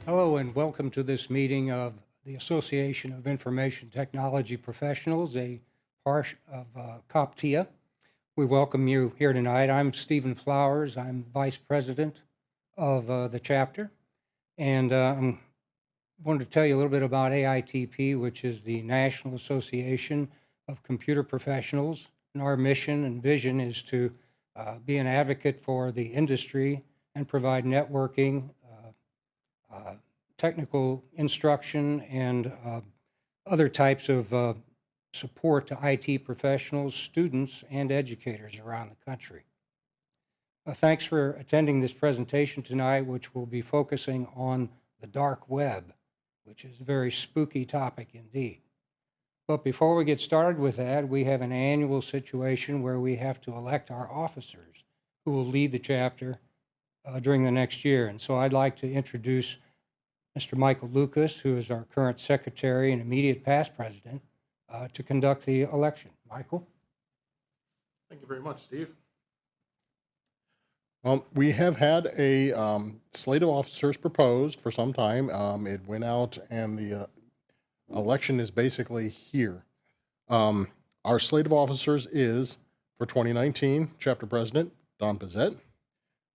Hello and welcome to this meeting of the Association of Information Technology Professionals, a part of CompTIA. We welcome you here tonight. I'm Stephen Flowers. I'm Vice President of the chapter, and I wanted to tell you a little bit about AITP, which is the National Association of Computer Professionals. And our mission and vision is to be an advocate for the industry and provide networking, technical instruction, and other types of support to IT professionals, students, and educators around the country. Thanks for attending this presentation tonight, which will be focusing on the dark web, which is a very spooky topic indeed. But before we get started with that, we have an annual situation where we have to elect our officers who will lead the chapter during the next year. And so I'd like to introduce Mr. Michael Lucas, who is our current secretary and immediate past president, to conduct the election. Michael? Thank you very much, Steve. We have had a slate of officers proposed for some time. It went out and the election is basically here. Our slate of officers is, for 2019, chapter president, Don Pezet.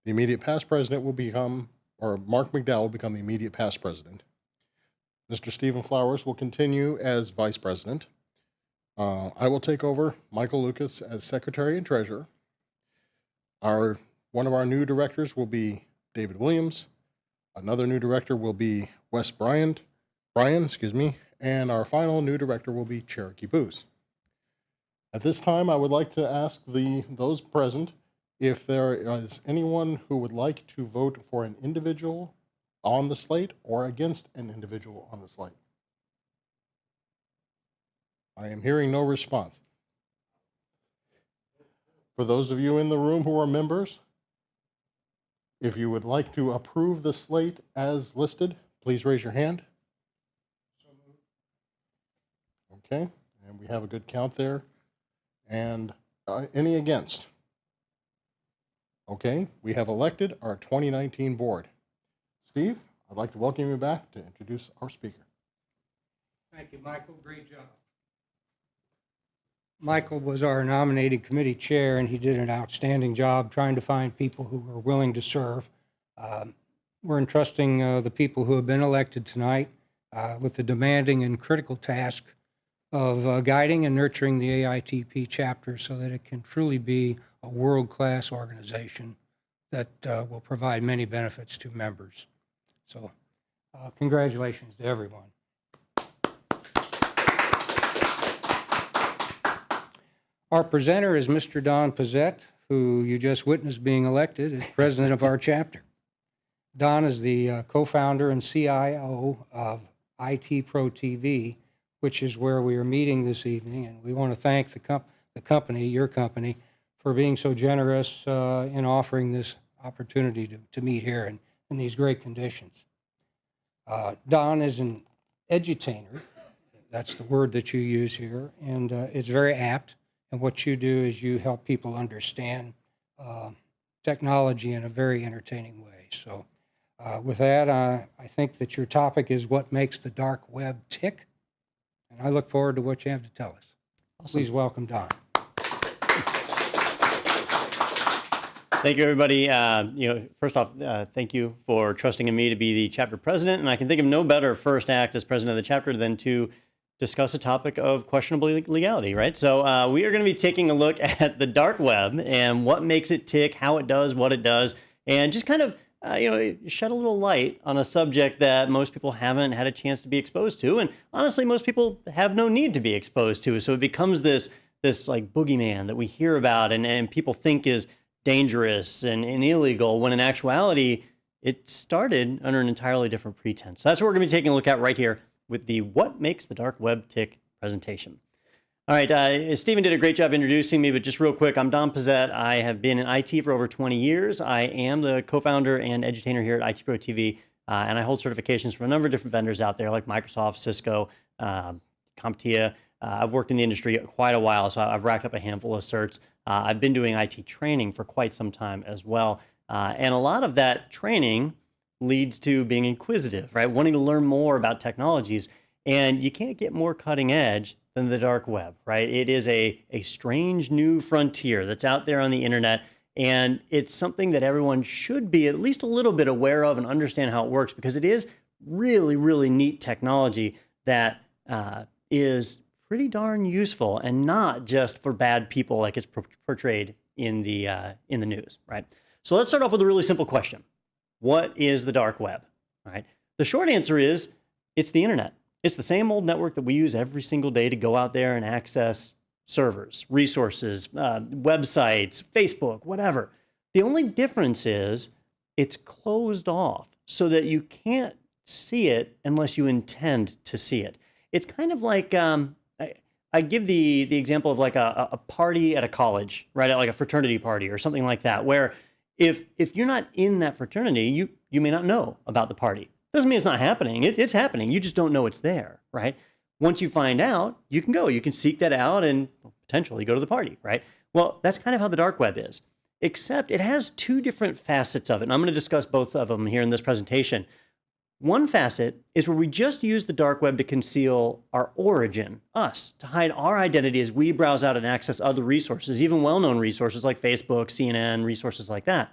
The immediate past president will become, or Mark McDowell will become the immediate past president. Mr. Stephen Flowers will continue as vice president. I will take over Michael Lucas as secretary and treasurer. One of our new directors will be David Williams. Another new director will be Wes Brian, and our final new director will be Cherokee Booth. At this time, I would like to ask those present if there is anyone who would like to vote for an individual on the slate or against an individual on the slate. I am hearing no response. For those of you in the room who are members, if you would like to approve the slate as listed, please raise your hand. Okay, and we have a good count there. And any against? Okay, we have elected our 2019 board. Steve, I'd like to welcome you back to introduce our speaker. Thank you, Michael. Great job. Michael was our nominating committee chair, and he did an outstanding job trying to find people who were willing to serve. We're entrusting the people who have been elected tonight with the demanding and critical task of guiding and nurturing the AITP chapter so that it can truly be a world-class organization that will provide many benefits to members. So congratulations to everyone. Our presenter is Mr. Don Pezet, who you just witnessed being elected as president of our chapter. Don is the co-founder and CIO of IT Pro TV, which is where we are meeting this evening, and we want to thank the company, your company, for being so generous in offering this opportunity to meet here in these great conditions. Don is an edutainer. That's the word that you use here, and it's very apt. And what you do is you help people understand technology in a very entertaining way. So with that, I think that your topic is what makes the dark web tick. And I look forward to what you have to tell us. Awesome. Please welcome Don. Thank you, everybody. First off, thank you for trusting in me to be the chapter president. And I can think of no better first act as president of the chapter than to discuss a topic of questionable legality, right? So we are going to be taking a look at the dark web and what makes it tick, how it does, what it does, and just kind of shed a little light on a subject that most people haven't had a chance to be exposed to, and honestly, most people have no need to be exposed to. So it becomes this like boogeyman that we hear about and people think is dangerous and illegal, when in actuality, it started under an entirely different pretense. So that's what we're going to be taking a look at right here with the What Makes the Dark Web Tick presentation. All right, Stephen did a great job introducing me, but just real quick, I'm Don Pezet. I have been in IT for over 20 years. I am the co-founder and edutainer here at IT Pro TV, and I hold certifications from a number of different vendors out there like Microsoft, Cisco, CompTIA. I've worked in the industry quite a while, so I've racked up a handful of certs. I've been doing IT training for quite some time as well. And a lot of that training leads to being inquisitive, right? Wanting to learn more about technologies. And you can't get more cutting edge than the dark web, right? It is a strange new frontier that's out there on the internet. And it's something that everyone should be at least a little bit aware of and understand how it works, because it is really, really neat technology that is pretty darn useful and not just for bad people like it's portrayed in the news, right? So let's start off with a really simple question. What is the dark web, right? The short answer is it's the internet. It's the same old network that we use every single day to go out there and access servers, resources, websites, Facebook, whatever. The only difference is it's closed off so that you can't see it unless you intend to see it. It's kind of like, I give the example of like a party at a college, right? At like a fraternity party or something like that, where if you're not in that fraternity, you may not know about the party. Doesn't mean it's not happening. It's happening. You just don't know it's there, right? Once you find out, you can go. You can seek that out and potentially go to the party, right? Well, that's kind of how the dark web is, except it has two different facets of it. And I'm going to discuss both of them here in this presentation. One facet is where we just use the dark web to conceal our origin, us, to hide our identity as we browse out and access other resources, even well-known resources like Facebook, CNN, resources like that.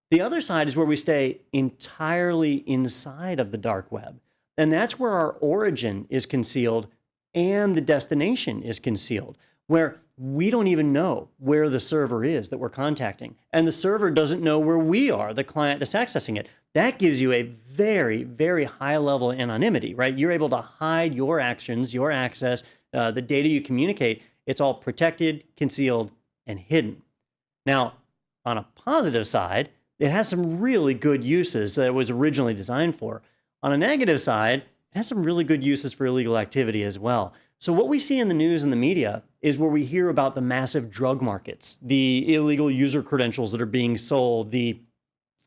The other side is where we stay entirely inside of the dark web. And that's where our origin is concealed and the destination is concealed, where we don't even know where the server is that we're contacting. And the server doesn't know where we are, the client that's accessing it. That gives you a very, very high level of anonymity, right? You're able to hide your actions, your access, the data you communicate. It's all protected, concealed, and hidden. Now, on a positive side, it has some really good uses that it was originally designed for. On a negative side, it has some really good uses for illegal activity as well. So what we see in the news and the media is where we hear about the massive drug markets, the illegal user credentials that are being sold, the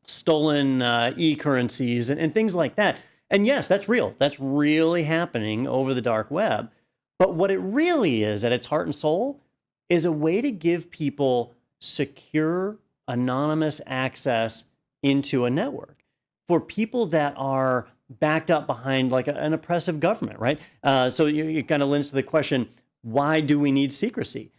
stolen e-currencies and things like that. And yes, that's real. That's really happening over the dark web. But what it really is at its heart and soul is a way to give people secure, anonymous access into a network for people that are backed up behind like an oppressive government, right? So you kind of lends to the question, why do we need secrecy?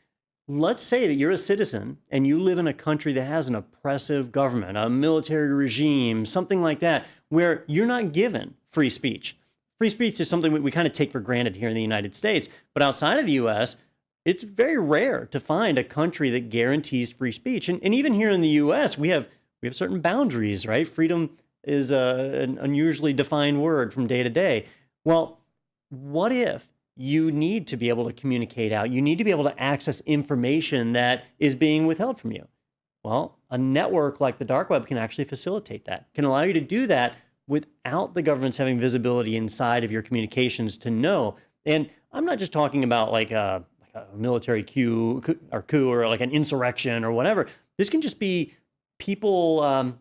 Let's say that you're a citizen and you live in a country that has an oppressive government, a military regime, something like that, where you're not given free speech. Free speech is something we kind of take for granted here in the United States, but outside of the US, it's very rare to find a country that guarantees free speech. And even here in the US, we have certain boundaries, right? Freedom is an unusually defined word from day to day. Well, what if you need to be able to communicate out? You need to be able to access information that is being withheld from you. Well, a network like the dark web can actually facilitate that, can allow you to do that without the governments having visibility inside of your communications to know. And I'm not just talking about like a military coup or like an insurrection or whatever. This can just be people,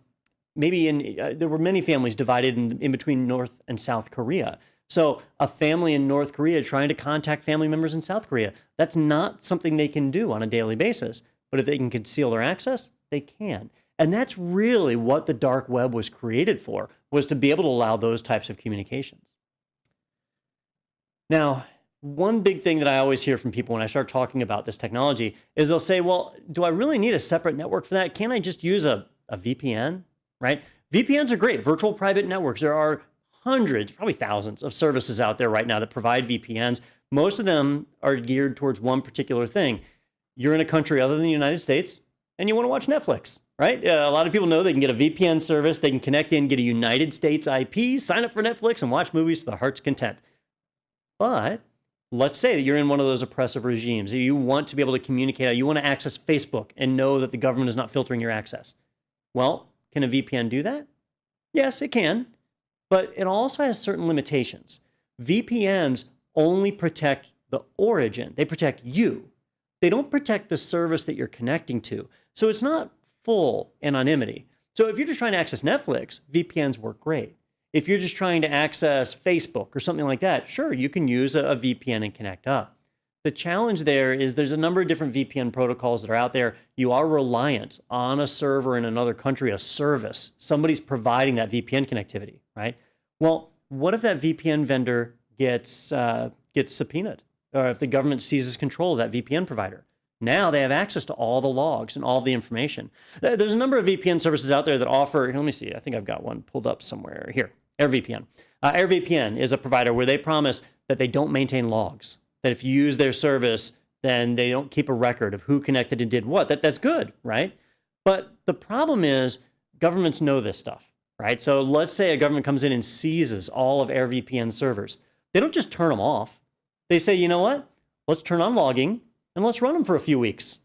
maybe there were many families divided in between North and South Korea. So a family in North Korea trying to contact family members in South Korea, that's not something they can do on a daily basis. But if they can conceal their access, they can. And that's really what the dark web was created for, was to be able to allow those types of communications. Now, one big thing that I always hear from people when I start talking about this technology is they'll say, well, do I really need a separate network for that? Can't I just use a VPN, right? VPNs are great, virtual private networks. There are hundreds, probably thousands of services out there right now that provide VPNs. Most of them are geared towards one particular thing. You're in a country other than the United States and you want to watch Netflix, right? A lot of people know they can get a VPN service, they can connect in, get a United States IP, sign up for Netflix and watch movies to their heart's content. But let's say that you're in one of those oppressive regimes, that you want to be able to communicate, you want to access Facebook and know that the government is not filtering your access. Well, can a VPN do that? Yes, it can, but it also has certain limitations. VPNs only protect the origin. They protect you. They don't protect the service that you're connecting to. So it's not full anonymity. So if you're just trying to access Netflix, VPNs work great. If you're just trying to access Facebook or something like that, sure, you can use a VPN and connect up. The challenge there is there's a number of different VPN protocols that are out there. You are reliant on a server in another country, a service. Somebody's providing that VPN connectivity, right? Well, what if that VPN vendor gets subpoenaed, or if the government seizes control of that VPN provider? Now they have access to all the logs and all the information. There's a number of VPN services out there that offer, let me see, I think I've got one pulled up somewhere here, AirVPN. AirVPN is a provider where they promise that they don't maintain logs, that if you use their service, then they don't keep a record of who connected and did what. That's good, right? But the problem is governments know this stuff, right? So let's say a government comes in and seizes all of AirVPN servers. They don't just turn them off. They say, you know what? Let's turn on logging and let's run them for a few weeks.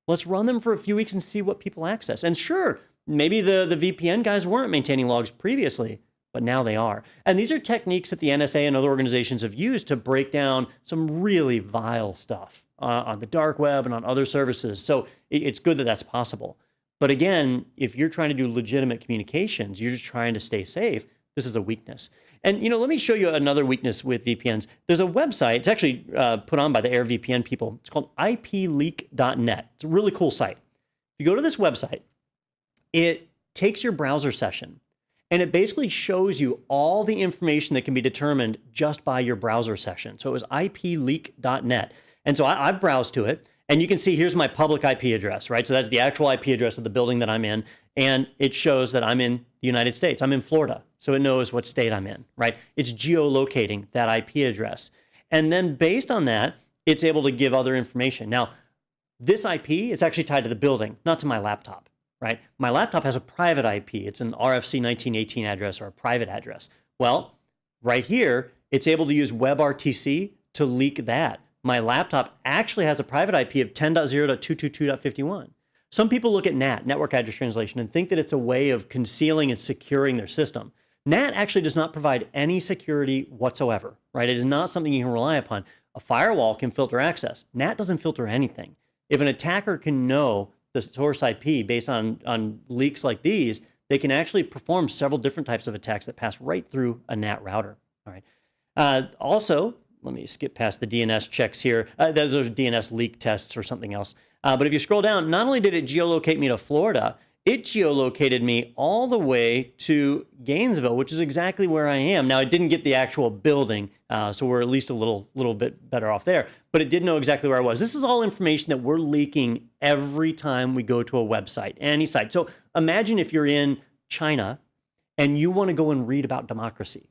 Let's run them for a few weeks and see what people access. And sure, maybe the VPN guys weren't maintaining logs previously, but now they are. And these are techniques that the NSA and other organizations have used to break down some really vile stuff on the dark web and on other services. So it's good that that's possible. But again, if you're trying to do legitimate communications, you're just trying to stay safe, this is a weakness. And let me show you another weakness with VPNs. There's a website, it's actually put on by the AirVPN people. It's called IPleak.net. It's a really cool site. If you go to this website, it takes your browser session and it basically shows you all the information that can be determined just by your browser session. So it was IPleak.net. And so I've browsed to it, and you can see here's my public IP address, right? So that's the actual IP address of the building that I'm in. And it shows that I'm in the United States. I'm in Florida. So it knows what state I'm in, right? It's geolocating that IP address. And then based on that, it's able to give other information. Now, this IP is actually tied to the building, not to my laptop. Right? My laptop has a private IP. It's an RFC 1918 address or a private address. Well, right here, it's able to use WebRTC to leak that. My laptop actually has a private IP of 10.0.222.51. Some people look at NAT, network address translation, and think that it's a way of concealing and securing their system. NAT actually does not provide any security whatsoever, right? It is not something you can rely upon. A firewall can filter access. NAT doesn't filter anything. If an attacker can know the source IP based on leaks like these, they can actually perform several different types of attacks that pass right through a NAT router. All right. Also, let me skip past the DNS checks here. Those are DNS leak tests or something else. But if you scroll down, not only did it geolocate me to Florida, it geolocated me all the way to Gainesville, which is exactly where I am. Now, it didn't get the actual building, so we're at least a little bit better off there, but it did know exactly where I was. This is all information that we're leaking every time we go to a website, any site. So imagine if you're in China and you want to go and read about democracy.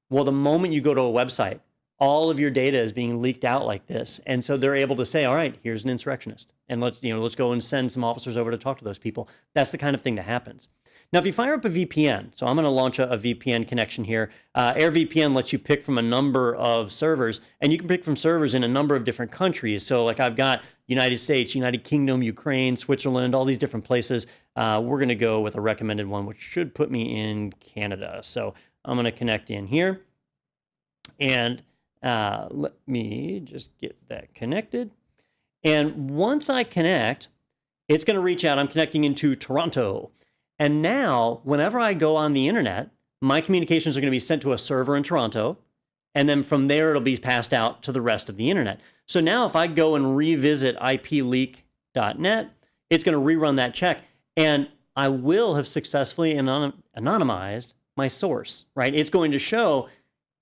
Well, the moment you go to a website, all of your data is being leaked out like this. And so they're able to say, all right, here's an insurrectionist. And let's go and send some officers over to talk to those people. That's the kind of thing that happens. Now, if you fire up a VPN, so I'm going to launch a VPN connection here. AirVPN lets you pick from a number of servers, and you can pick from servers in a number of different countries. So like I've got United States, United Kingdom, Ukraine, Switzerland, all these different places. We're going to go with a recommended one, which should put me in Canada. So I'm going to connect in here. And let me just get that connected. And once I connect, it's going to reach out. I'm connecting into Toronto. And now, whenever I go on the internet, my communications are going to be sent to a server in Toronto. And then from there, it'll be passed out to the rest of the internet. So now if I go and revisit IPleak.net, it's going to rerun that check. And I will have successfully anonymized my source, right? It's going to show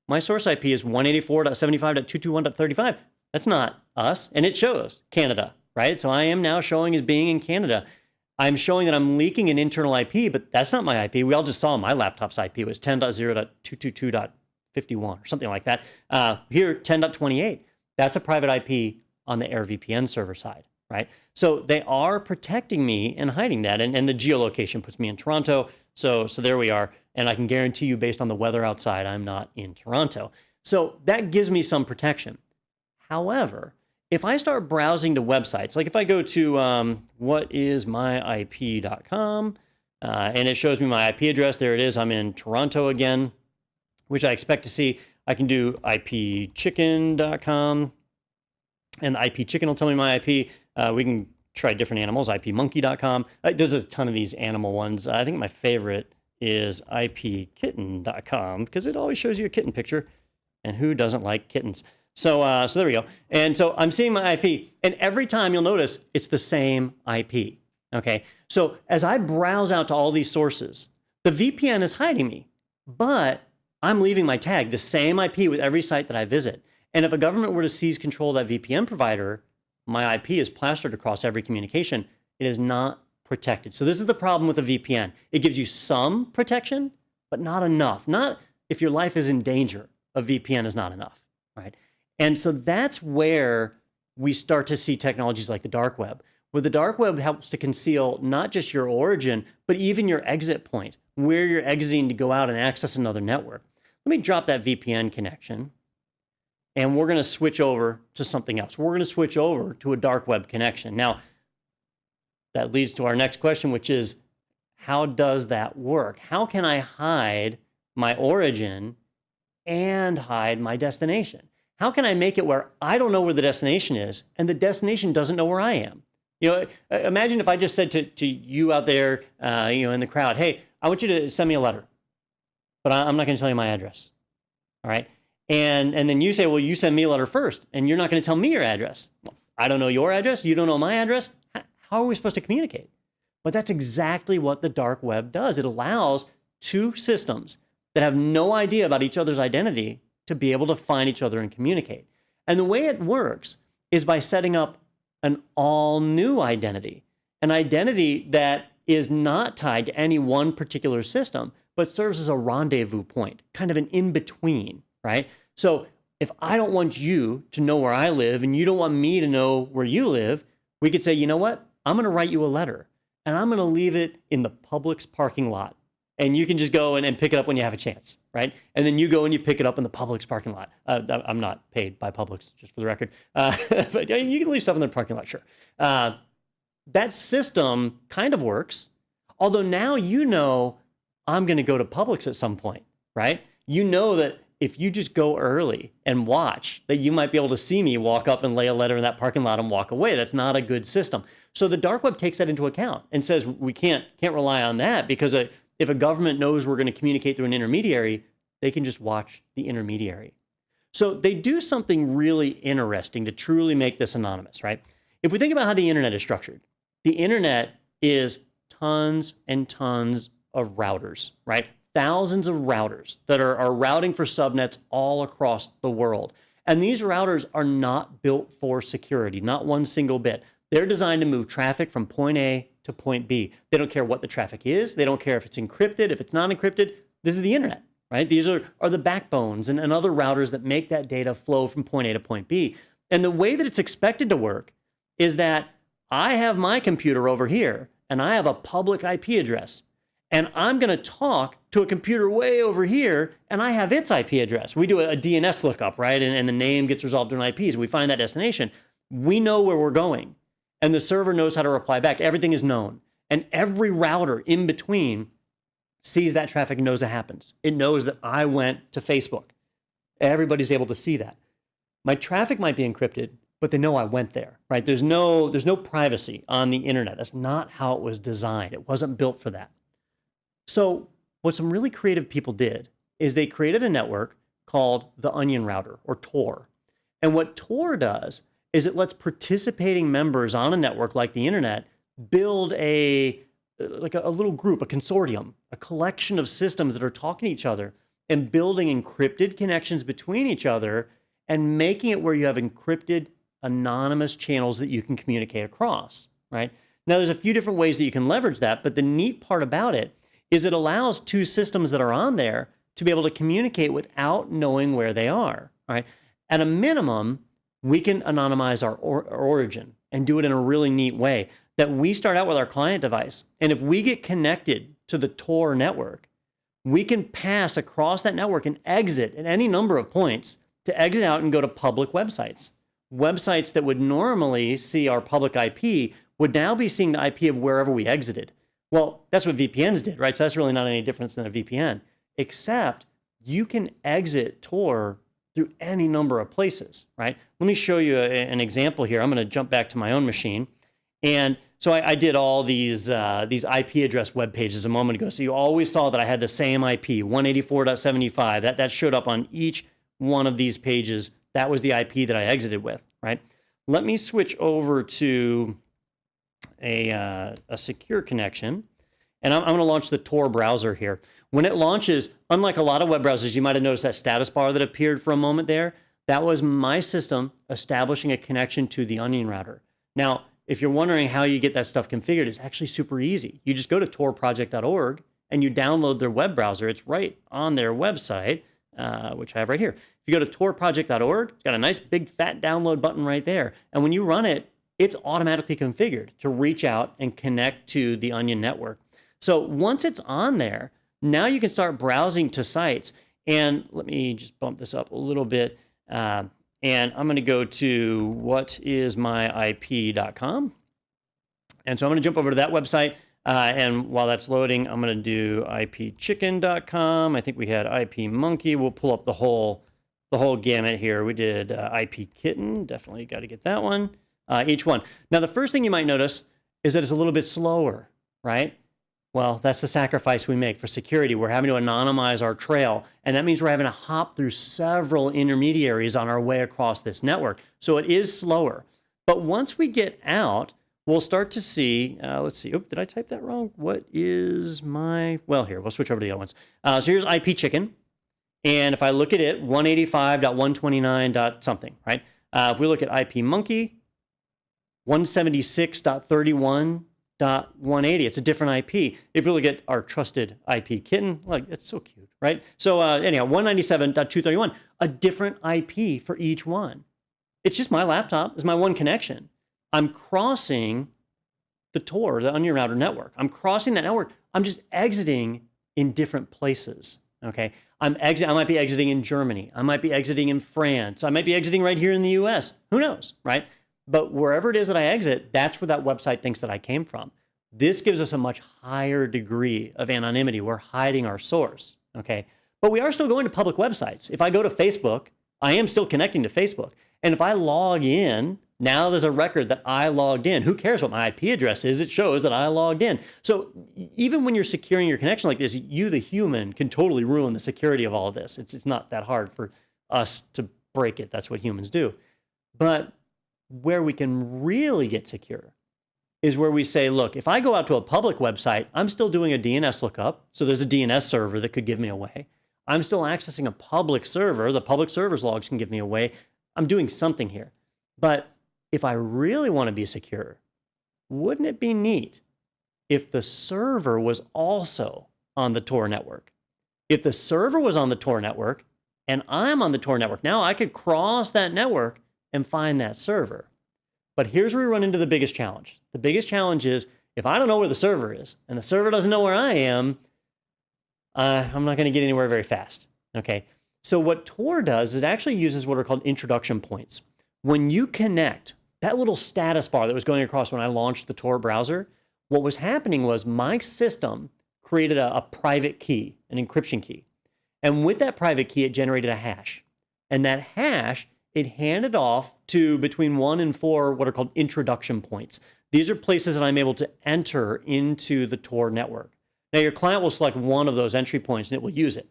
my source IP is 184.75.221.35. That's not us. And it shows Canada, right? So I am now showing as being in Canada. I'm showing that I'm leaking an internal IP, but that's not my IP. We all just saw my laptop's IP. It was 10.0.222.51 or something like that. Here, 10.28. That's a private IP on the AirVPN server side, right? So they are protecting me and hiding that. And the geolocation puts me in Toronto. So there we are. And I can guarantee you, based on the weather outside, I'm not in Toronto. So that gives me some protection. However, if I start browsing to websites, like if I go to whatismyip.com, and it shows me my IP address, there it is, I'm in Toronto again, which I expect to see. I can do ipchicken.com, and the IP chicken will tell me my IP. We can try different animals, ipmonkey.com. There's a ton of these animal ones. I think my favorite is ipkitten.com because it always shows you a kitten picture, and who doesn't like kittens? So there we go. And so I'm seeing my IP, and every time you'll notice it's the same IP. Okay. So as I browse out to all these sources, the VPN is hiding me, but I'm leaving my tag, the same IP with every site that I visit. And if a government were to seize control of that VPN provider, my IP is plastered across every communication. It is not protected. So this is the problem with a VPN. It gives you some protection, but not enough. Not if your life is in danger, a VPN is not enough, right? And so that's where we start to see technologies like the dark web, where the dark web helps to conceal not just your origin, but even your exit point, where you're exiting to go out and access another network. Let me drop that VPN connection, and we're going to switch over to something else. We're going to switch over to a dark web connection. Now, that leads to our next question, which is, how does that work? How can I hide my origin and hide my destination? How can I make it where I don't know where the destination is and the destination doesn't know where I am? You know, imagine if I just said to you out there, in the crowd, hey, I want you to send me a letter, but I'm not going to tell you my address. All right. And then you say, well, you send me a letter first, and you're not going to tell me your address. Well, I don't know your address. You don't know my address. How are we supposed to communicate? But that's exactly what the dark web does. It allows two systems that have no idea about each other's identity to be able to find each other and communicate. And the way it works is by setting up an all new identity, an identity that is not tied to any one particular system, but serves as a rendezvous point, kind of an in-between, right? So if I don't want you to know where I live and you don't want me to know where you live, we could say, you know what? I'm going to write you a letter and I'm going to leave it in the Publix parking lot. And you can just go and pick it up when you have a chance, right? And then you go and you pick it up in the Publix parking lot. I'm not paid by Publix, just for the record. But you can leave stuff in their parking lot, sure. That system kind of works. Although now you know I'm going to go to Publix at some point, right? You know that if you just go early and watch, that you might be able to see me walk up and lay a letter in that parking lot and walk away. That's not a good system. So the dark web takes that into account and says we can't rely on that, because if a government knows we're going to communicate through an intermediary, they can just watch the intermediary. So they do something really interesting to truly make this anonymous, right? If we think about how the internet is structured, the internet is tons and tons of routers, right? Thousands of routers that are routing for subnets all across the world. And these routers are not built for security, not one single bit. They're designed to move traffic from point A to point B. They don't care what the traffic is. They don't care if it's encrypted, if it's not encrypted. This is the internet, right? These are the backbones and other routers that make that data flow from point A to point B. And the way that it's expected to work is that I have my computer over here and I have a public IP address. And I'm going to talk to a computer way over here, and I have its IP address. We do a DNS lookup, right? And the name gets resolved in IPs. We find that destination. We know where we're going, and the server knows how to reply back. Everything is known. And every router in between sees that traffic and knows it happens. It knows that I went to Facebook. Everybody's able to see that. My traffic might be encrypted, but they know I went there, right? There's no privacy on the internet. That's not how it was designed. It wasn't built for that. So what some really creative people did is they created a network called the Onion Router, or Tor. And what Tor does is it lets participating members on a network like the internet build a little group, a consortium, a collection of systems that are talking to each other and building encrypted connections between each other and making it where you have encrypted anonymous channels that you can communicate across, right? Now, there's a few different ways that you can leverage that, but the neat part about it is it allows two systems that are on there to be able to communicate without knowing where they are, right? At a minimum, we can anonymize our origin and do it in a really neat way that we start out with our client device. And if we get connected to the Tor network, we can pass across that network and exit at any number of points to exit out and go to public websites. Websites that would normally see our public IP would now be seeing the IP of wherever we exited. Well, that's what VPNs did, right? So that's really not any difference than a VPN, except you can exit Tor through any number of places, right? Let me show you an example here. I'm going to jump back to my own machine. And so I did all these IP address web pages a moment ago. So you always saw that I had the same IP, 184.75. That showed up on each one of these pages That was the IP that I exited with, right? Let me switch over to a secure connection, and I'm going to launch the Tor browser here. When it launches, unlike a lot of web browsers, you might have noticed that status bar that appeared for a moment there. That was my system establishing a connection to the Onion router. Now, if you're wondering how you get that stuff configured, it's actually super easy. You just go to torproject.org and you download their web browser. It's right on their website, which I have right here. If you go to torproject.org, it's got a nice big fat download button right there. And when you run it, it's automatically configured to reach out and connect to the Onion network. So once it's on there, now you can start browsing to sites. And let me just bump this up a little bit. And I'm going to go to whatismyip.com. And so I'm going to jump over to that website. And while that's loading, I'm going to do ipchicken.com. I think we had ipmonkey. We'll pull up the whole gamut here. We did ipkitten. Definitely got to get that one. Each one. Now, the first thing you might notice is that it's a little bit slower, right? Well, that's the sacrifice we make for security. We're having to anonymize our trail, and that means we're having to hop through several intermediaries on our way across this network. So it is slower. But once we get out, we'll start to see, let's see, did I type that wrong? What is my, well, here, we'll switch over to the other ones. So here's ipchicken, and if I look at it, 185.129. something, right? If we look at ipmonkey, 176.31.180. It's a different IP. If you look at our trusted IP kitten, like, it's so cute, right? So anyhow, 197.231, a different IP for each one. It's just my laptop. It's my one connection. I'm crossing the Tor, the Onion router network. I'm crossing that network. I'm just exiting in different places, okay? I might be exiting in Germany. I might be exiting in France. I might be exiting right here in the US. Who knows, right? But wherever it is that I exit, that's where that website thinks that I came from. This gives us a much higher degree of anonymity. We're hiding our source, okay? But we are still going to public websites. If I go to Facebook, I am still connecting to Facebook. And if I log in, now there's a record that I logged in. Who cares what my IP address is? It shows that I logged in. So even when you're securing your connection like this, you, the human, can totally ruin the security of all of this. It's not that hard for us to break it. That's what humans do. But where we can really get secure is where we say, look, if I go out to a public website, I'm still doing a DNS lookup. So there's a DNS server that could give me away. I'm still accessing a public server. The public server's logs can give me away. I'm doing something here. But if I really want to be secure, wouldn't it be neat if the server was also on the Tor network? If the server was on the Tor network and I'm on the Tor network, now I could cross that network and find that server. But here's where we run into the biggest challenge. The biggest challenge is if I don't know where the server is and the server doesn't know where I am, I'm not going to get anywhere very fast, okay? So what Tor does is it actually uses what are called introduction points. When you connect, that little status bar that was going across when I launched the Tor browser, what was happening was my system created a private key, an encryption key. And with that private key, it generated a hash. And that hash, it handed off to between 1 and 4 what are called introduction points. These are places that I'm able to enter into the Tor network. Now, your client will select one of those entry points and it will use it.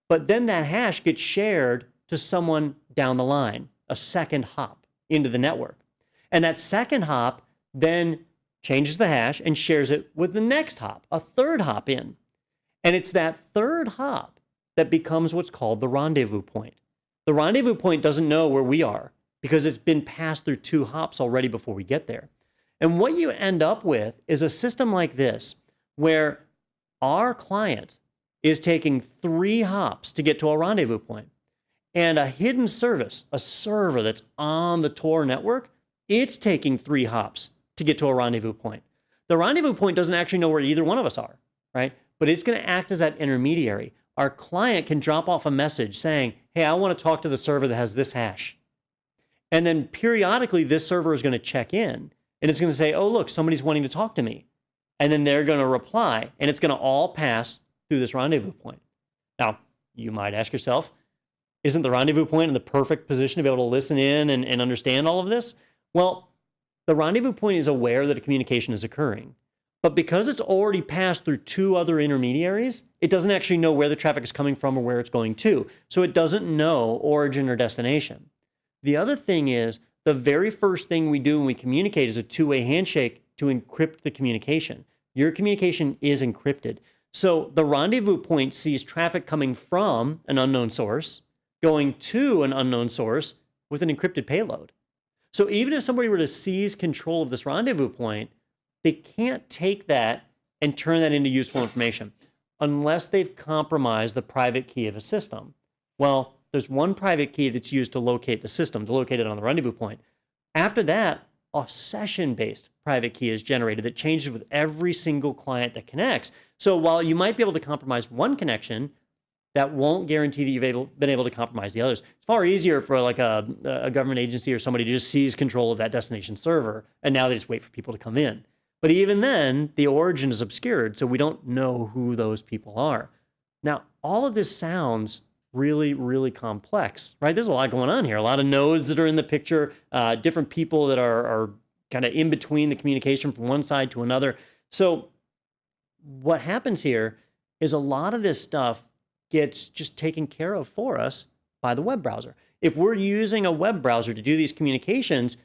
But then that hash gets shared to someone down the line, a second hop into the network. And that second hop then changes the hash and shares it with the next hop, a third hop in. And it's that third hop that becomes what's called the rendezvous point. The rendezvous point doesn't know where we are because it's been passed through 2 hops already before we get there. And what you end up with is a system like this where our client is taking 3 hops to get to a rendezvous point. And a hidden service, a server that's on the Tor network, it's taking 3 hops to get to a rendezvous point. The rendezvous point doesn't actually know where either one of us are, right? But it's going to act as that intermediary. Our client can drop off a message saying, hey, I want to talk to the server that has this hash. And then periodically, this server is going to check in, and it's going to say, oh, look, somebody's wanting to talk to me. And then they're going to reply, and it's going to all pass through this rendezvous point. Now, you might ask yourself, isn't the rendezvous point in the perfect position to be able to listen in and understand all of this? Well, the rendezvous point is aware that a communication is occurring. But because it's already passed through 2 other intermediaries, it doesn't actually know where the traffic is coming from or where it's going to. So it doesn't know origin or destination. The other thing is the very first thing we do when we communicate is a two-way handshake to encrypt the communication. Your communication is encrypted. So the rendezvous point sees traffic coming from an unknown source, going to an unknown source with an encrypted payload. So even if somebody were to seize control of this rendezvous point, they can't take that and turn that into useful information unless they've compromised the private key of a system. Well, there's one private key that's used to locate the system, to locate it on the rendezvous point. After that, a session-based private key is generated that changes with every single client that connects. So while you might be able to compromise one connection, that won't guarantee that you've been able to compromise the others. It's far easier for like a government agency or somebody to just seize control of that destination server, and now they just wait for people to come in. But even then, the origin is obscured, so we don't know who those people are. Now, all of this sounds really, really complex, right? There's a lot going on here, a lot of nodes that are in the picture, different people that are kind of in between the communication from one side to another. So what happens here is a lot of this stuff gets just taken care of for us by the web browser. If we're using a web browser to do these communications,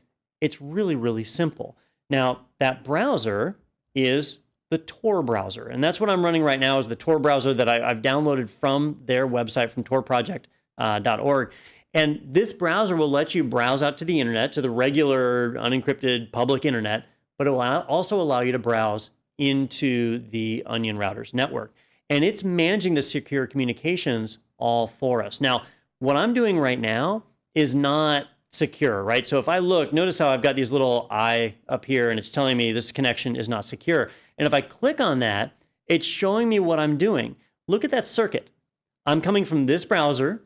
it's really, really simple. Now, that browser is the Tor browser, and that's what I'm running right now is the Tor browser that I've downloaded from their website, from torproject.org. And this browser will let you browse out to the internet, to the regular unencrypted public internet, but it will also allow you to browse into the Onion Routers network. And it's managing the secure communications all for us. Now, what I'm doing right now is not secure, right? So if I look, notice how I've got these little eye up here and it's telling me this connection is not secure. And if I click on that, it's showing me what I'm doing. Look at that circuit. I'm coming from this browser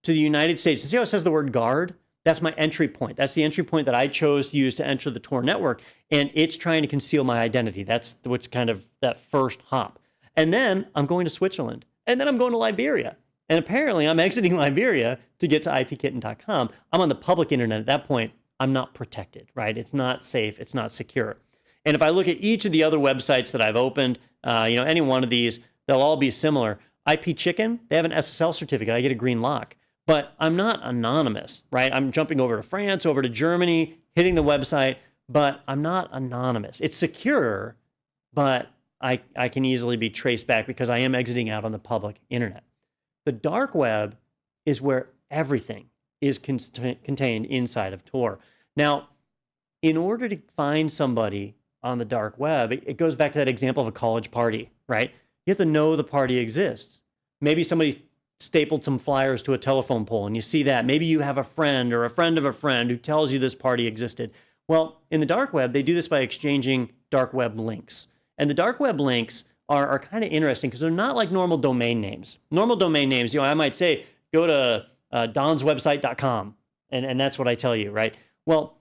to the United States. And see how it says the word guard? That's my entry point. That's the entry point that I chose to use to enter the Tor network. And it's trying to conceal my identity. That's what's kind of that first hop. And then I'm going to Switzerland. And then I'm going to Liberia. And apparently I'm exiting Liberia to get to ipkitten.com. I'm on the public internet at that point. I'm not protected, right? It's not safe. It's not secure. And if I look at each of the other websites that I've opened, any one of these, they'll all be similar. IP Chicken, they have an SSL certificate. I get a green lock. But I'm not anonymous, right? I'm jumping over to France, over to Germany, hitting the website, but I'm not anonymous. It's secure, but I can easily be traced back because I am exiting out on the public internet. The dark web is where everything is contained inside of Tor. Now, in order to find somebody on the dark web, it goes back to that example of a college party, right? You have to know the party exists. Maybe somebody stapled some flyers to a telephone pole and you see that. Maybe you have a friend or a friend of a friend who tells you this party existed. Well, in the dark web, they do this by exchanging dark web links. And the dark web links are kind of interesting because they're not like normal domain names. Normal domain names, I might say, go to donswebsite.com, and that's what I tell you, right? Well,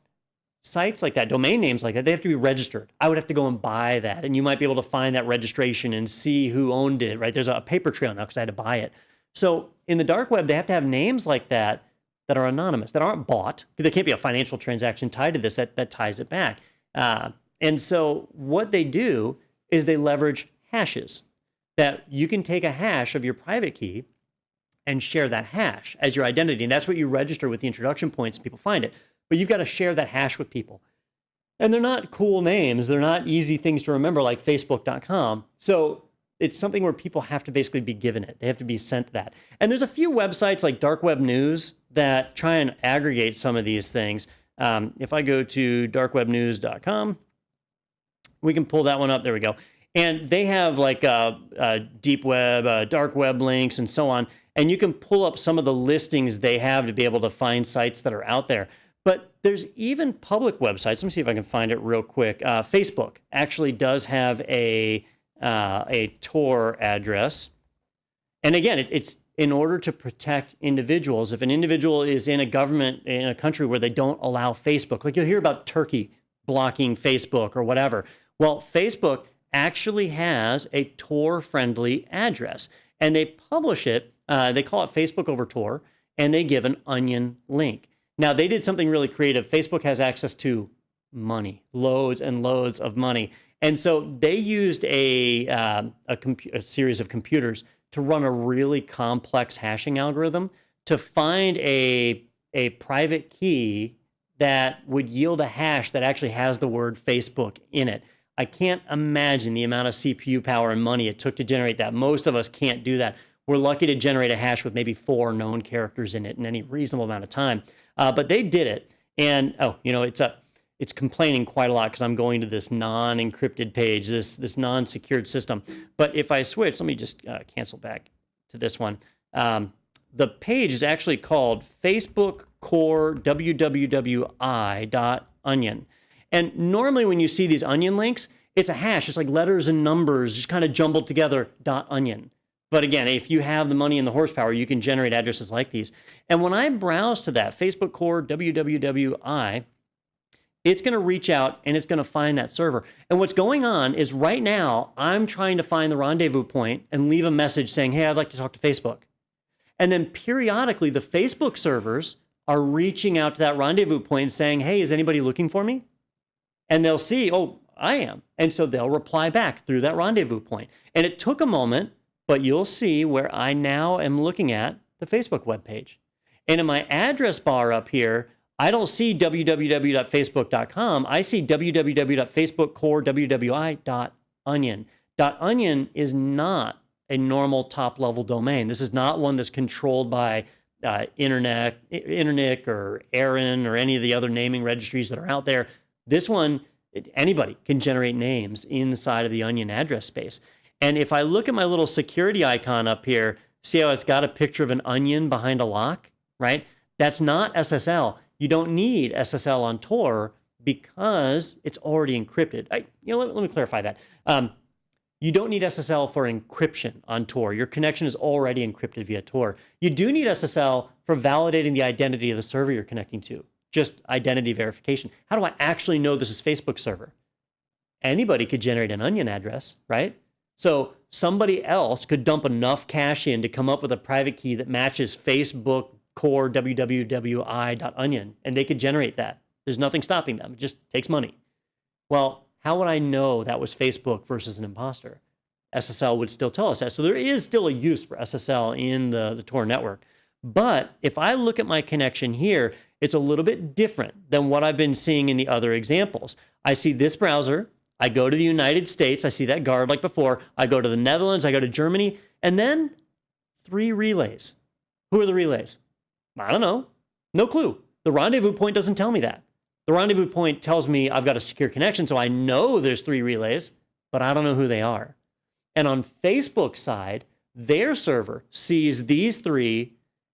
sites like that, domain names like that, they have to be registered. I would have to go and buy that, and you might be able to find that registration and see who owned it, right? There's a paper trail now because I had to buy it. So in the dark web, they have to have names like that are anonymous, that aren't bought, because there can't be a financial transaction tied to this that ties it back. And so what they do is they leverage hashes, that you can take a hash of your private key and share that hash as your identity. And that's what you register with the introduction points, and people find it. But you've got to share that hash with people. And they're not cool names. They're not easy things to remember like Facebook.com. So it's something where people have to basically be given it. They have to be sent that. And there's a few websites like Dark Web News that try and aggregate some of these things. If I go to darkwebnews.com, we can pull that one up. There we go. And they have like deep web, dark web links, and so on. And you can pull up some of the listings they have to be able to find sites that are out there. But there's even public websites. Let me see if I can find it real quick. Facebook actually does have a Tor address. And again, it's in order to protect individuals. If an individual is in a government, in a country where they don't allow Facebook, like you'll hear about Turkey blocking Facebook or whatever. Well, Facebook actually has a Tor-friendly address, and they publish it. They call it Facebook over Tor, and they give an onion link. Now, they did something really creative. Facebook has access to money, loads and loads of money. And so they used a series of computers to run a really complex hashing algorithm to find a a private key that would yield a hash that actually has the word Facebook in it. I can't imagine the amount of CPU power and money it took to generate that. Most of us can't do that. We're lucky to generate a hash with maybe 4 known characters in it in any reasonable amount of time. But they did it. And, it's complaining quite a lot because I'm going to this non-encrypted page, this non-secured system. But if I switch, let me just cancel back to this one. The page is actually called Facebook Core www.i.onion. And normally when you see these onion links, it's a hash. It's like letters and numbers just kind of jumbled together, .onion. But again, if you have the money and the horsepower, you can generate addresses like these. And when I browse to that, Facebook Core www.i, it's going to reach out and it's going to find that server. And what's going on is right now, I'm trying to find the rendezvous point and leave a message saying, hey, I'd like to talk to Facebook. And then periodically, the Facebook servers are reaching out to that rendezvous point and saying, hey, is anybody looking for me? And they'll see, oh, I am. And so they'll reply back through that rendezvous point. And it took a moment, but you'll see where I now am looking at the Facebook webpage. And in my address bar up here, I don't see www.facebook.com. I see www.facebookcorewwi.onion. .onion is not a normal top-level domain. This is not one that's controlled by Internet or Aaron or any of the other naming registries that are out there. This one, anybody can generate names inside of the Onion address space. And if I look at my little security icon up here, see how it's got a picture of an onion behind a lock, right? That's not SSL. You don't need SSL on Tor because it's already encrypted. Let me clarify that. You don't need SSL for encryption on Tor. Your connection is already encrypted via Tor. You do need SSL for validating the identity of the server you're connecting to, just identity verification. How do I actually know this is Facebook server? Anybody could generate an onion address, right? So somebody else could dump enough cache in to come up with a private key that matches Facebook core www.i.onion, and they could generate that. There's nothing stopping them. It just takes money. Well, how would I know that was Facebook versus an imposter? SSL would still tell us that. So there is still a use for SSL in the Tor network. But if I look at my connection here, it's a little bit different than what I've been seeing in the other examples. I see this browser. I go to the United States. I see that guard like before. I go to the Netherlands. I go to Germany. And then 3 relays. Who are the relays? I don't know. No clue. The rendezvous point doesn't tell me that. The rendezvous point tells me I've got a secure connection, so I know there's 3 relays, but I don't know who they are. And on Facebook's side, their server sees these 3,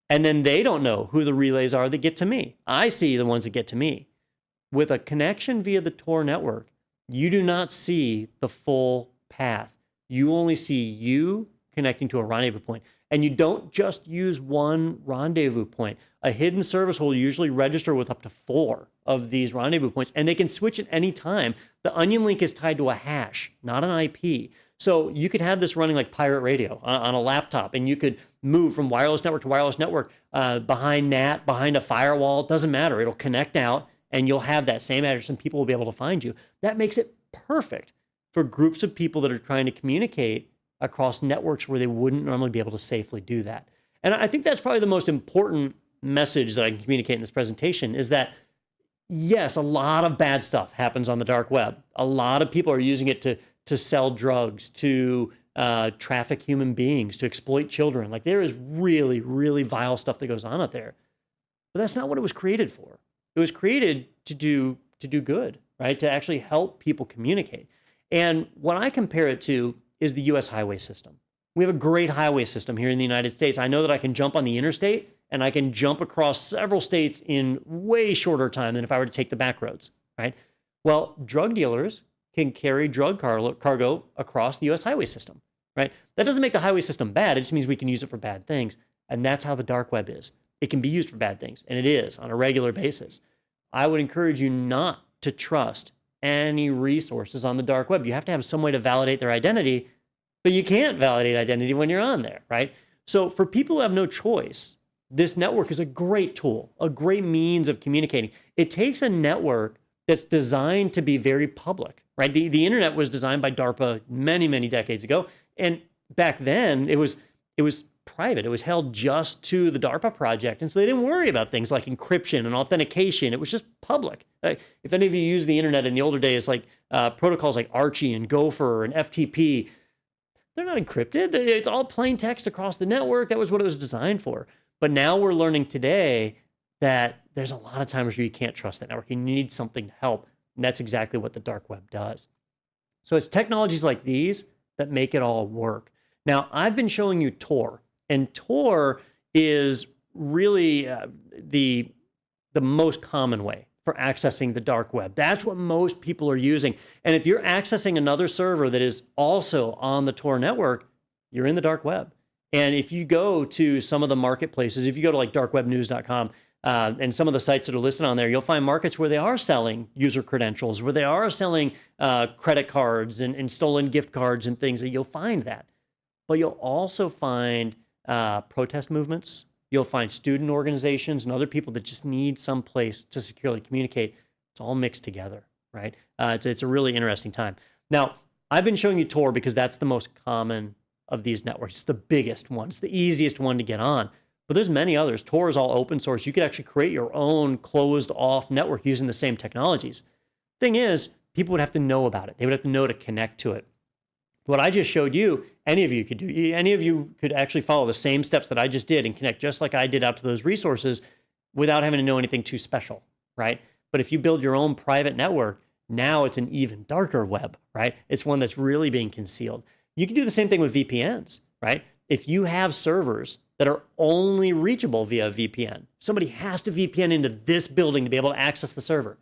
and then they don't know who the relays are that get to me. I see the ones that get to me. With a connection via the Tor network, you do not see the full path. You only see you connecting to a rendezvous point. And you don't just use one rendezvous point. A hidden service will usually register with up to 4 of these rendezvous points, and they can switch at any time. The onion link is tied to a hash, not an IP. So you could have this running like pirate radio on a laptop, and you could move from wireless network to wireless network behind NAT, behind a firewall. It doesn't matter. It'll connect out, and you'll have that same address, and people will be able to find you. That makes it perfect for groups of people that are trying to communicate across networks where they wouldn't normally be able to safely do that. And I think that's probably the most important message that I can communicate in this presentation is that, yes, a lot of bad stuff happens on the dark web. A lot of people are using it to sell drugs, to traffic human beings, to exploit children. Like there is really, really vile stuff that goes on out there. But that's not what it was created for. It was created to do good, right? To actually help people communicate. And what I compare it to is the U.S. highway system. We have a great highway system here in the United States. I know that I can jump on the interstate and I can jump across several states in way shorter time than if I were to take the back roads, right? Well, drug dealers can carry drug cargo across the U.S. highway system, right? That doesn't make the highway system bad. It just means we can use it for bad things. And that's how the dark web is. It can be used for bad things, and it is on a regular basis. I would encourage you not to trust any resources on the dark web. You have to have some way to validate their identity, but you can't validate identity when you're on there, right? So for people who have no choice, this network is a great tool, a great means of communicating. It takes a network that's designed to be very public, right? The internet was designed by DARPA many, many decades ago. And back then it was private. It was held just to the DARPA project. And so they didn't worry about things like encryption and authentication. It was just public. If any of you use the internet in the older days, like protocols like Archie and Gopher and FTP, they're not encrypted. It's all plain text across the network. That was what it was designed for. But now we're learning today that there's a lot of times where you can't trust that network. You need something to help. And that's exactly what the dark web does. So it's technologies like these that make it all work. Now, I've been showing you Tor, and Tor is really the most common way for accessing the dark web. That's what most people are using. And if you're accessing another server that is also on the Tor network, you're in the dark web. And if you go to some of the marketplaces, if you go to like darkwebnews.com, and some of the sites that are listed on there, you'll find markets where they are selling user credentials, where they are selling credit cards and stolen gift cards and things, that you'll find that. But you'll also find protest movements. You'll find student organizations and other people that just need some place to securely communicate. It's all mixed together, right? It's a really interesting time. Now, I've been showing you Tor because that's the most common of these networks. It's the biggest one. It's the easiest one to get on. But there's many others. Tor is all open source. You could actually create your own closed off network using the same technologies. Thing is, people would have to know about it. They would have to know to connect to it. What I just showed you, any of you could do. Any of you could actually follow the same steps that I just did and connect just like I did out to those resources without having to know anything too special, right? But if you build your own private network, now it's an even darker web, right? It's one that's really being concealed. You can do the same thing with VPNs, right? If you have servers that are only reachable via VPN, somebody has to VPN into this building to be able to access the server.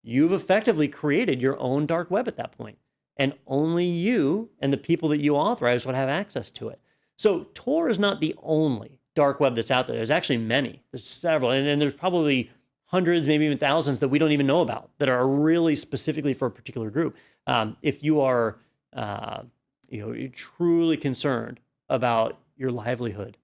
You've effectively created your own dark web at that point. And only you and the people that you authorize would have access to it. So Tor is not the only dark web that's out there. There's actually many. There's several. And there's probably hundreds, maybe even thousands that we don't even know about that are really specifically for a particular group. If you are you're truly concerned about your livelihood,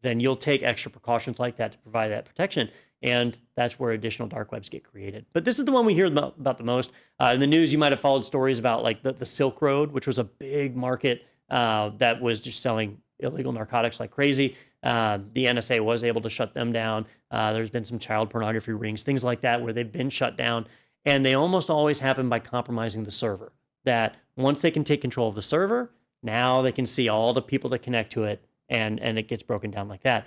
then you'll take extra precautions like that to provide that protection. And that's where additional dark webs get created. But this is the one we hear about the most. In the news, you might have followed stories about like the Silk Road, which was a big market that was just selling illegal narcotics like crazy. The NSA was able to shut them down. There's been some child pornography rings, things like that, where they've been shut down. And they almost always happen by compromising the server. That once they can take control of the server, now they can see all the people that connect to it, and it gets broken down like that.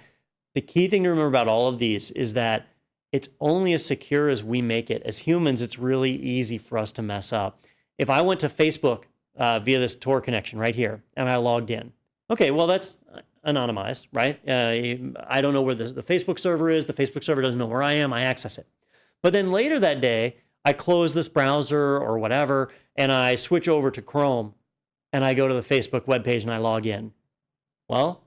The key thing to remember about all of these is that it's only as secure as we make it. As humans, it's really easy for us to mess up. If I went to Facebook via this Tor connection right here, and I logged in, okay, well, that's anonymized, right? I don't know where the Facebook server is. The Facebook server doesn't know where I am. I access it. But then later that day, I close this browser or whatever, and I switch over to Chrome, and I go to the Facebook webpage and I log in. Well,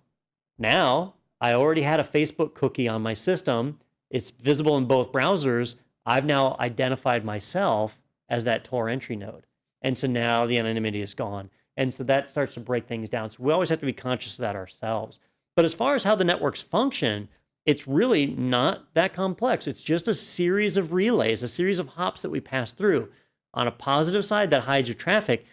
now I already had a Facebook cookie on my system. It's visible in both browsers. I've now identified myself as that Tor entry node. And so now the anonymity is gone. And so that starts to break things down. So we always have to be conscious of that ourselves. But as far as how the networks function, it's really not that complex. It's just a series of relays, a series of hops that we pass through. On a positive side, that hides your traffic.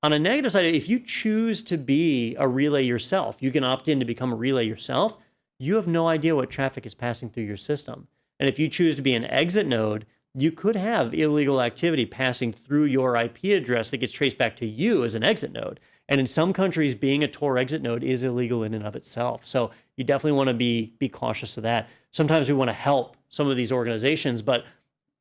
On a negative side, if you choose to be a relay yourself, you can opt in to become a relay yourself. You have no idea what traffic is passing through your system. And if you choose to be an exit node, you could have illegal activity passing through your IP address that gets traced back to you as an exit node. And in some countries, being a Tor exit node is illegal in and of itself. So you definitely want to be cautious of that. Sometimes we want to help some of these organizations, but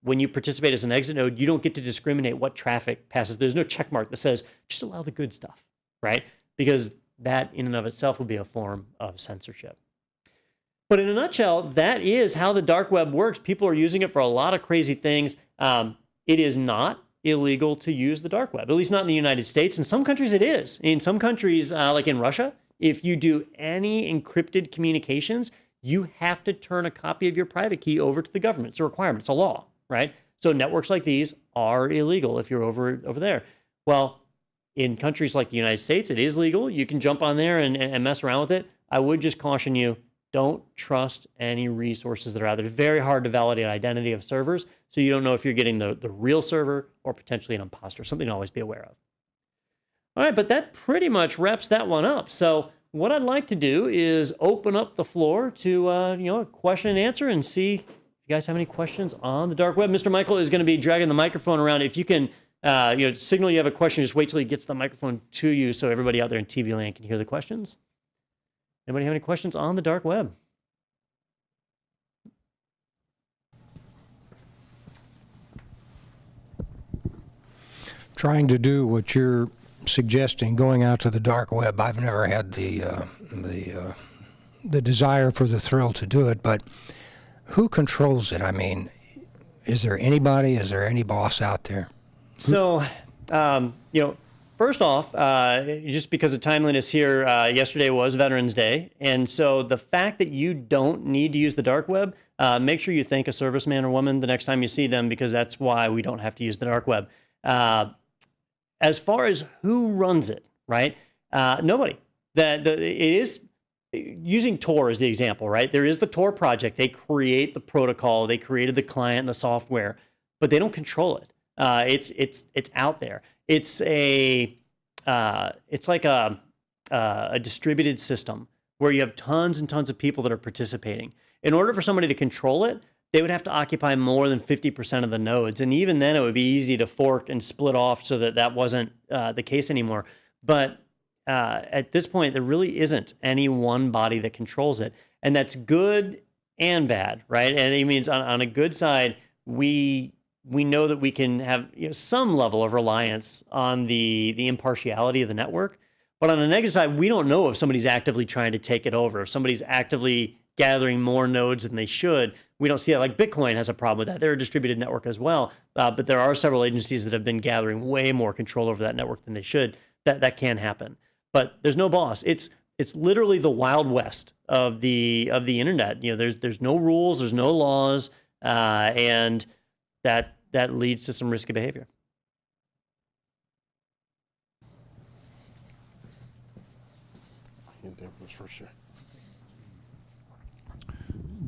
when you participate as an exit node, you don't get to discriminate what traffic passes. There's no check mark that says, just allow the good stuff, right? Because that in and of itself will be a form of censorship. But in a nutshell, that is how the dark web works. People are using it for a lot of crazy things. It is not illegal to use the dark web, at least not in the United States. In some countries, it is. In some countries, like in Russia, if you do any encrypted communications, you have to turn a copy of your private key over to the government. It's a requirement. It's a law, right? So networks like these are illegal if you're over there. Well, in countries like the United States, it is legal. You can jump on there and mess around with it. I would just caution you, don't trust any resources that are out there. It's very hard to validate identity of servers, so you don't know if you're getting the real server or potentially an imposter, something to always be aware of. All right, but that pretty much wraps that one up. So what I'd like to do is open up the floor to a question and answer, and see if you guys have any questions on the dark web. Mr. Michael is going to be dragging the microphone around. If you can signal you have a question, just wait till he gets the microphone to you so everybody out there in TV land can hear the questions. Anybody have any questions on the dark web? Trying to do what you're suggesting, going out to the dark web. I've never had the desire for the thrill to do it, but who controls it? I mean, is there anybody? Is there any boss out there? So, first off, just because of timeliness here, yesterday was Veterans Day. And so the fact that you don't need to use the dark web, make sure you thank a serviceman or woman the next time you see them, because that's why we don't have to use the dark web. As far as who runs it, right? Nobody. It is using Tor as the example, right? There is the Tor project. They create the protocol. They created the client and the software, but they don't control it. It's out there. It's like a distributed system where you have tons and tons of people that are participating. In order for somebody to control it, they would have to occupy more than 50% of the nodes. And even then, it would be easy to fork and split off so that that wasn't the case anymore. But at this point, there really isn't any one body that controls it. And that's good and bad, right? And it means on a good side, we know that we can have some level of reliance on the impartiality of the network. But on the negative side, we don't know if somebody's actively trying to take it over, if somebody's actively gathering more nodes than they should. We don't see that. Like Bitcoin has a problem with that. They're a distributed network as well. But there are several agencies that have been gathering way more control over that network than they should. That can happen. But there's no boss. It's literally the Wild West of the internet. There's no rules, there's no laws, and that leads to some risky behavior.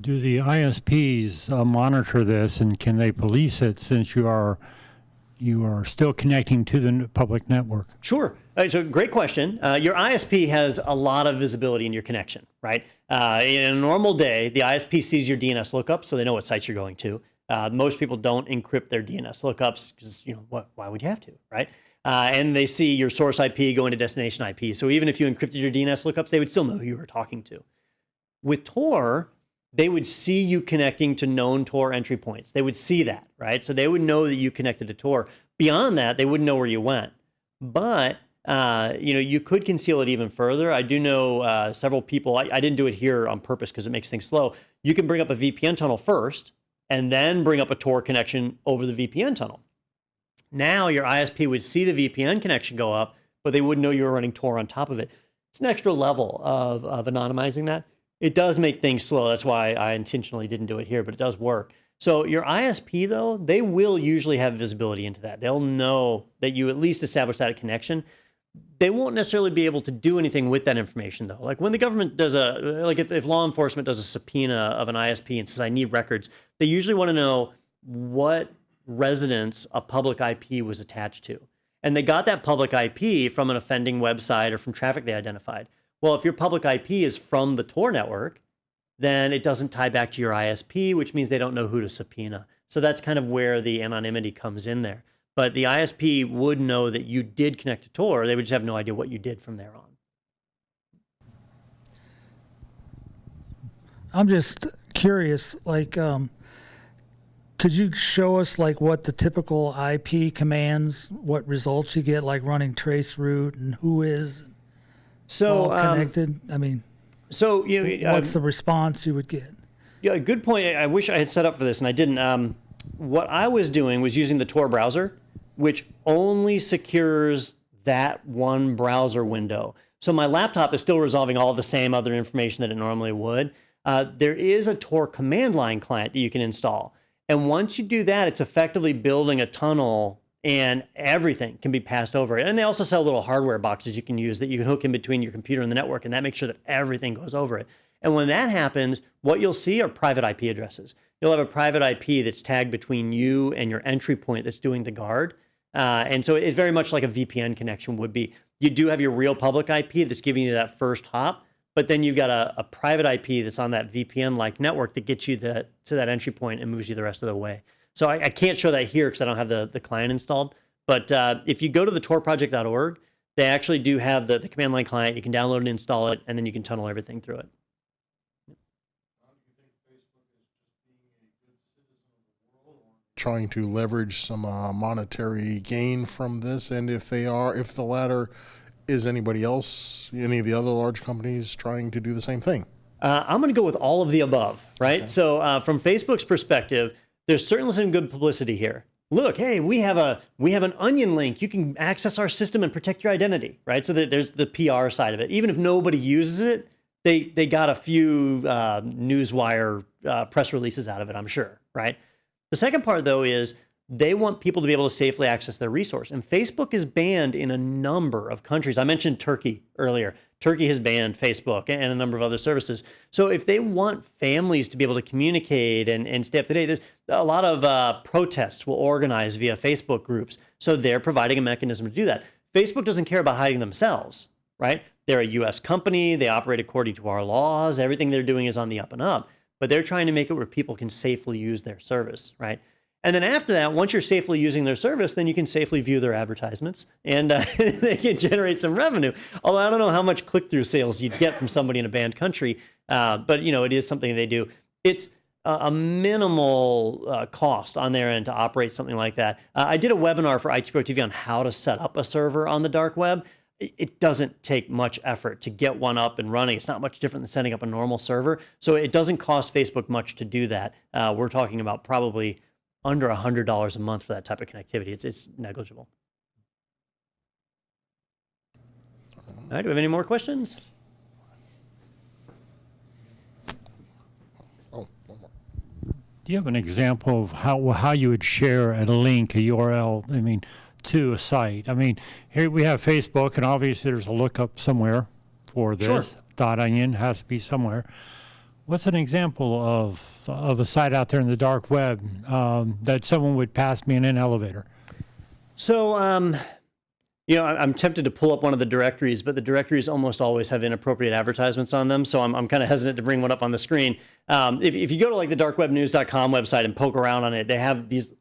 Do the ISPs monitor this, and can they police it, since you are still connecting to the public network? Sure. So great question. Your ISP has a lot of visibility in your connection, right? In a normal day, the ISP sees your DNS lookups, so they know what sites you're going to. Most people don't encrypt their DNS lookups because, why would you have to, right? And they see your source IP going to destination IP. So even if you encrypted your DNS lookups, they would still know who you were talking to. With Tor, they would see you connecting to known Tor entry points. They would see that, right? So they would know that you connected to Tor. Beyond that, they wouldn't know where you went. But, you could conceal it even further. I do know several people, I didn't do it here on purpose because it makes things slow. You can bring up a VPN tunnel first, and then bring up a Tor connection over the VPN tunnel. Now your ISP would see the VPN connection go up, but they wouldn't know you were running Tor on top of it. It's an extra level of anonymizing that. It does make things slow. That's why I intentionally didn't do it here, but it does work. So your ISP, though, they will usually have visibility into that. They'll know that you at least established that connection. They won't necessarily be able to do anything with that information, though. Like when the government does if law enforcement does a subpoena of an ISP and says, I need records, they usually want to know what residence a public IP was attached to. And they got that public IP from an offending website or from traffic they identified. Well, if your public IP is from the Tor network, then it doesn't tie back to your ISP, which means they don't know who to subpoena. So that's kind of where the anonymity comes in there. But the ISP would know that you did connect to Tor. They would just have no idea what you did from there on. I'm just curious, could you show us what the typical IP commands, what results you get, like running traceroute and who is connected? What's the response you would get? Yeah, good point. I wish I had set up for this and I didn't. What I was doing was using the Tor browser, which only secures that one browser window. So my laptop is still resolving all the same other information that it normally would. There is a Tor command line client that you can install. And once you do that, it's effectively building a tunnel and everything can be passed over it. And they also sell little hardware boxes you can use that you can hook in between your computer and the network, and that makes sure that everything goes over it. And when that happens, what you'll see are private IP addresses. You'll have a private IP that's tagged between you and your entry point that's doing the guard. And so it's very much like a VPN connection would be. you do have your real public IP that's giving you that first hop, but then you've got a private IP that's on that VPN-like network that gets you to that entry point and moves you the rest of the way. So I can't show that here because I don't have the client installed. But if you go to the torproject.org, they actually do have the command line client. You can download and install it, and then you can tunnel everything through it. Trying to leverage some monetary gain from this, and if the latter, is anybody else, any of the other large companies trying to do the same thing? I'm going to go with all of the above, right? Okay. So from Facebook's perspective, there's certainly some good publicity here. Look, hey, we have an onion link. You can access our system and protect your identity, right? So there's the PR side of it. Even if nobody uses it, they got a few newswire press releases out of it, I'm sure, right? The second part, though, is they want people to be able to safely access their resource. And Facebook is banned in a number of countries. I mentioned Turkey earlier. Turkey has banned Facebook and a number of other services. So if they want families to be able to communicate and stay up to date, there's a lot of protests will organize via Facebook groups. So they're providing a mechanism to do that. Facebook doesn't care about hiding themselves, right? They're a U.S. company. They operate according to our laws. Everything they're doing is on the up and up. But they're trying to make it where people can safely use their service, right? And then after that, once you're safely using their service, then you can safely view their advertisements and they can generate some revenue. Although I don't know how much click-through sales you'd get from somebody in a banned country, but it is something they do. It's a minimal cost on their end to operate something like that. I did a webinar for IT Pro TV on how to set up a server on the dark web. It doesn't take much effort to get one up and running. It's not much different than setting up a normal server. So it doesn't cost Facebook much to do that. We're talking about probably under $100 a month for that type of connectivity. It's negligible. All right, do we have any more questions? Oh, one more. Do you have an example of how you would share a link, a URL, to a site? Here we have Facebook, and obviously there's a lookup somewhere for this. Sure. .onion has to be somewhere. What's an example of a site out there in the dark web that someone would pass me in an elevator? So, I'm tempted to pull up one of the directories, but the directories almost always have inappropriate advertisements on them. So I'm kind of hesitant to bring one up on the screen. If you go to like the darkwebnews.com website and poke around on it, they have these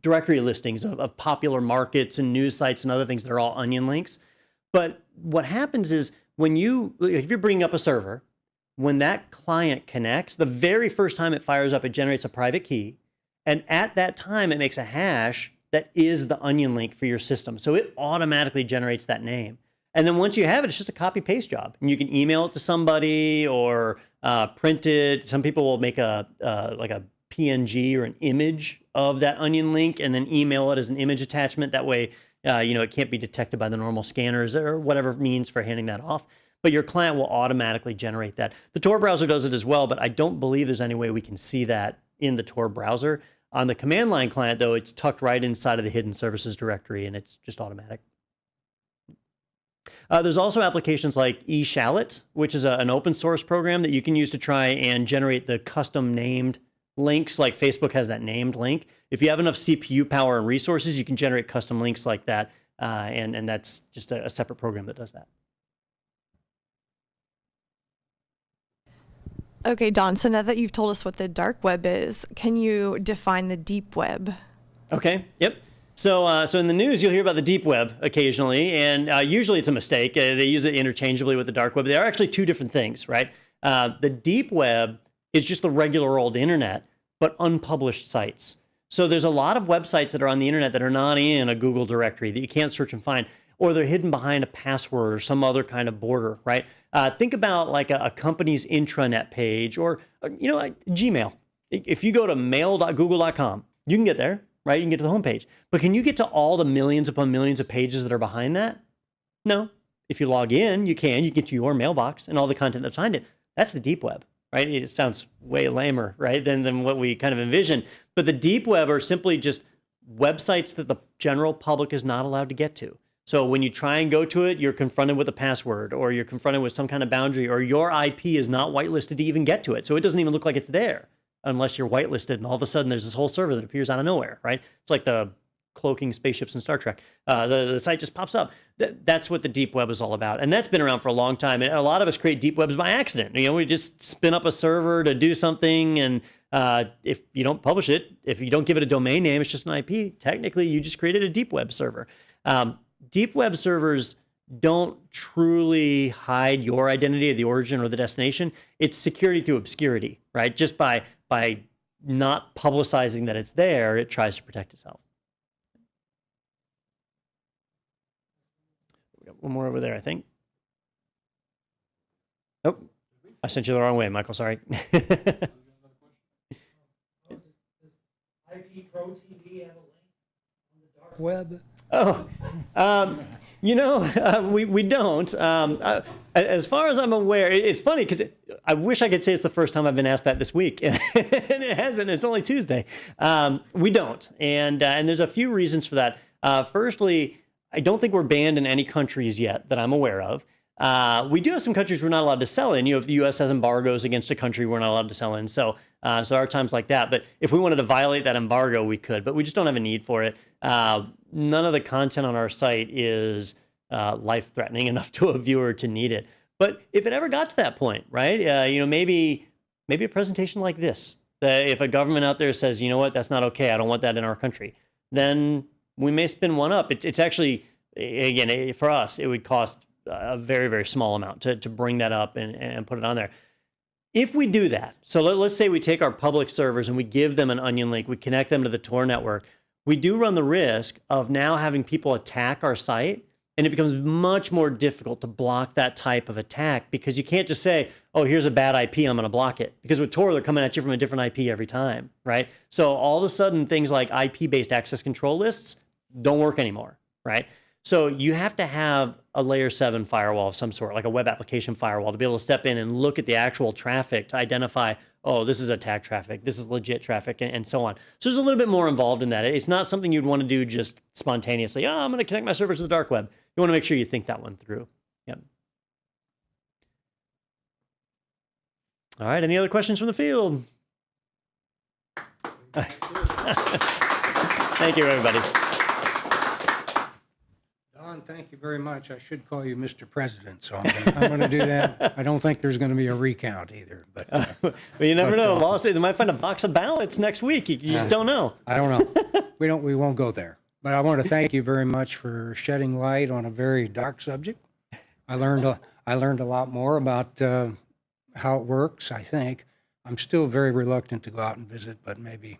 directory listings of popular markets and news sites and other things that are all onion links. But what happens is if you're bringing up a server, when that client connects, the very first time it fires up, it generates a private key. And at that time, it makes a hash that is the onion link for your system. So it automatically generates that name. And then once you have it, it's just a copy paste job. And you can email it to somebody or print it. Some people will make a PNG or an image of that onion link and then email it as an image attachment. That way, it can't be detected by the normal scanners or whatever means for handing that off. But your client will automatically generate that. The Tor browser does it as well, but I don't believe there's any way we can see that in the Tor browser. On the command line client, though, it's tucked right inside of the hidden services directory, and it's just automatic. There's also applications like eShallot, which is an open source program that you can use to try and generate the custom named links, like Facebook has that named link. If you have enough CPU power and resources, you can generate custom links like that, and that's just a separate program that does that. Okay, Don, so now that you've told us what the dark web is, can you define the deep web? Okay, yep. So in the news, you'll hear about the deep web occasionally, and usually it's a mistake. They use it interchangeably with the dark web. They are actually two different things, right? The deep web is just the regular old internet, but unpublished sites. So there's a lot of websites that are on the internet that are not in a Google directory that you can't search and find, or they're hidden behind a password or some other kind of border, right? Think about like a company's intranet page or Gmail. If you go to mail.google.com, you can get there, right? You can get to the homepage. But can you get to all the millions upon millions of pages that are behind that? No. If you log in, you can. You get to your mailbox and all the content that's behind it. That's the deep web, right? It sounds way lamer, right, than what we kind of envision. But the deep web are simply just websites that the general public is not allowed to get to. So when you try and go to it, you're confronted with a password, or you're confronted with some kind of boundary, or your IP is not whitelisted to even get to it. So it doesn't even look like it's there unless you're whitelisted, and all of a sudden there's this whole server that appears out of nowhere, right? It's like the cloaking spaceships in Star Trek. The site just pops up. That's what the deep web is all about. And that's been around for a long time. And a lot of us create deep webs by accident. You know, we just spin up a server to do something. And if you don't publish it, if you don't give it a domain name, it's just an IP. Technically, you just created a deep web server. Deep web servers don't truly hide your identity, the origin or the destination. It's security through obscurity, right? Just by not publicizing that it's there, it tries to protect itself. We got one more over there, I think. Nope. I sent you the wrong way, Michael. Sorry. IP Pro TV have a link on the dark web? Oh, we don't. As far as I'm aware, it's funny because I wish I could say it's the first time I've been asked that this week, and it hasn't. It's only Tuesday. We don't, and there's a few reasons for that. Firstly, I don't think we're banned in any countries yet that I'm aware of. We do have some countries we're not allowed to sell in. You know, if the U.S. has embargoes against a country, we're not allowed to sell in. So there are times like that. But if we wanted to violate that embargo, we could. But we just don't have a need for it. None of the content on our site is life-threatening enough to a viewer to need it. But if it ever got to that point, right? Maybe a presentation like this. That if a government out there says, you know what, that's not okay. I don't want that in our country. Then we may spin one up. It's actually, again, for us, it would cost a very, very small amount to bring that up and put it on there. If we do that, so let's say we take our public servers and we give them an onion link, we connect them to the Tor network, we do run the risk of now having people attack our site, and it becomes much more difficult to block that type of attack because you can't just say, oh, here's a bad IP, I'm going to block it. Because with Tor, they're coming at you from a different IP every time, right? So all of a sudden, things like IP-based access control lists don't work anymore, right? So you have to have a layer 7 firewall of some sort, like a web application firewall, to be able to step in and look at the actual traffic to identify, oh, this is attack traffic, this is legit traffic, and so on. So there's a little bit more involved in that. It's not something you'd want to do just spontaneously. Oh, I'm going to connect my servers to the dark web. You want to make sure you think that one through. Yep. All right, any other questions from the field? Thank you, everybody. Don, thank you very much. I should call you Mr. President, so I'm going to do that. I don't think there's going to be a recount either. But well, you never know. Lawsuit, they might find a box of ballots next week. You just don't know. I don't know. We won't go there. But I want to thank you very much for shedding light on a very dark subject. I learned a lot more about how it works, I think. I'm still very reluctant to go out and visit, but maybe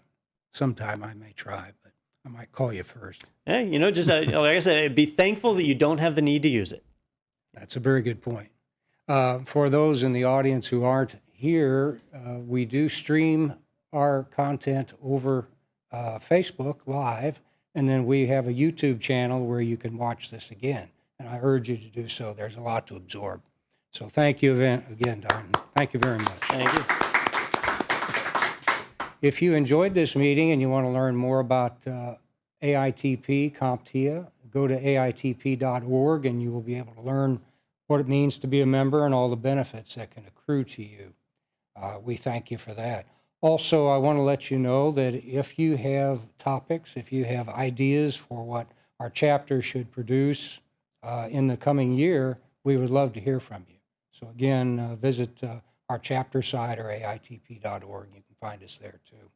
sometime I may try. But I might call you first. Hey, just like I said, be thankful that you don't have the need to use it. That's a very good point. For those in the audience who aren't here, we do stream our content over Facebook Live, and then we have a YouTube channel where you can watch this again. And I urge you to do so. There's a lot to absorb. So thank you again, Don. Thank you very much. Thank you. If you enjoyed this meeting and you want to learn more about AITP, CompTIA, go to AITP.org and you will be able to learn what it means to be a member and all the benefits that can accrue to you. We thank you for that. Also, I want to let you know that if you have topics, if you have ideas for what our chapter should produce in the coming year, we would love to hear from you. So again, visit our chapter site or AITP.org. You can find us there too.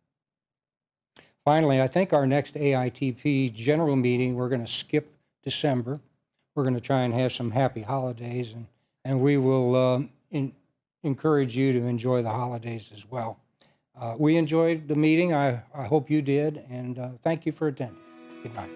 Finally, I think our next AITP general meeting, we're going to skip December. We're going to try and have some happy holidays, and we will encourage you to enjoy the holidays as well. We enjoyed the meeting. I hope you did, and thank you for attending. Good night.